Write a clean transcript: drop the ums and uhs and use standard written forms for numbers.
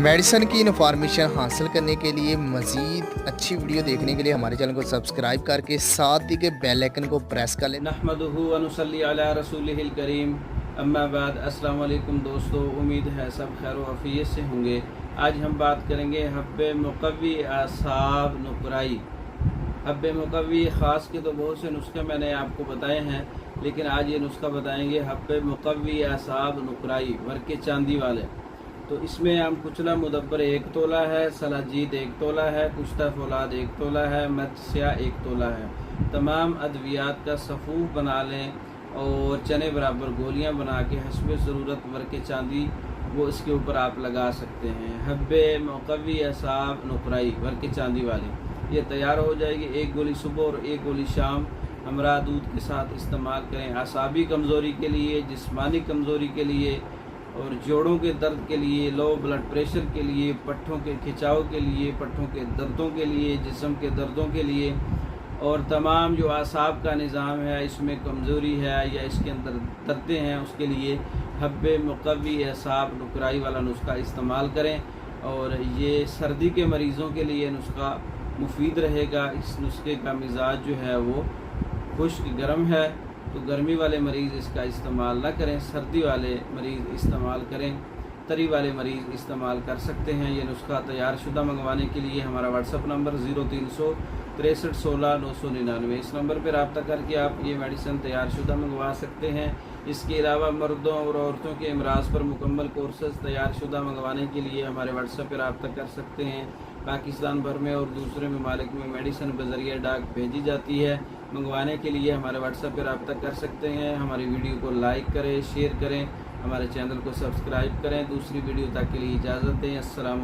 Medicine की information हासिल करने के लिए मज़ीद अच्छी वीडियो देखने के लिए हमारे चैनल को सब्सक्राइब करके साथ ही के बेल आइकन को प्रेस कर लें। नहमदुहु व नुसल्ली अला रसूलिहिल करीम, अम्मा बाद। अस्सलाम वालेकुम दोस्तों, उम्मीद है सब खैर व आफियत से होंगे। आज हम बात करेंगे हब्बे मुक़व्वी आसाब नुकराई। हब्बे मुक़व्वी ख़ास के तो बहुत से नुस्खे मैंने आपको बताए हैं, लेकिन आज ये नुस्खा बताएंगे हब्बे मुक़व्वी आसाब नुकराई, वर्के चांदी वाले। तो इसमें आम कुचला मुदब्बर 1 तोला है, सलाजीद 1 तोला है, कुश्ता फौलाद 1 तोला है, मत्स्या 1 तोला है। तमाम अद्वियात का सफ़ूफ बना लें और चने बराबर गोलियां बना के हस्ब ज़रूरत वर्के चांदी वो इसके ऊपर आप लगा सकते हैं। हब्बे मुक़व्वी असाब नुकराई वर्के चांदी वाली ये तैयार हो जाएगी। 1 गोली सुबह और 1 गोली शाम हमरा दूध के साथ इस्तेमाल करें। आसाबी कमज़ोरी के लिए, जिस्मानी कमज़ोरी के लिए और जोड़ों के दर्द के लिए, लो ब्लड प्रेशर के लिए, पट्ठों के खिंचाव के लिए, पट्ठों के दर्दों के लिए, जिस्म के दर्दों के लिए और तमाम जो आसाब का निज़ाम है इसमें कमज़ोरी है या इसके अंदर दर्दें हैं उसके लिए हब्बे मुक़व्वी असाब नुकराई वाला नुस्खा इस्तेमाल करें। और ये सर्दी के मरीज़ों के लिए नुस्खा मुफीद रहेगा। इस नुस्खे का मिजाज जो है वो खुश्क गर्म है, तो गर्मी वाले मरीज़ इसका इस्तेमाल ना करें, सर्दी वाले मरीज़ इस्तेमाल करें। तरी वाले मरीज़ इस्तेमाल कर सकते हैं। ये नुस्खा तैयार शुदा मंगवाने के लिए हमारा व्हाट्सअप नंबर 0300 63 16 999, इस नंबर पर रब्ता करके आप ये मेडिसिन तैयार शुदा मंगवा सकते हैं। इसके अलावा मर्दों और औरतों के अमराज पर मुकम्मल कोर्सेज तैयार शुदा मंगवाने के लिए हमारे व्हाट्सएप पर रब्ता कर सकते हैं। पाकिस्तान भर में और दूसरे ममालिक में मेडिसिन बज़रिया डाक भेजी जाती है। मंगवाने के लिए हमारे व्हाट्सएप पर रब्ता कर सकते हैं। हमारी वीडियो को लाइक करें, शेयर करें, हमारे चैनल को सब्सक्राइब करें। दूसरी वीडियो तक के लिए इजाज़त दें। अस्सलाम।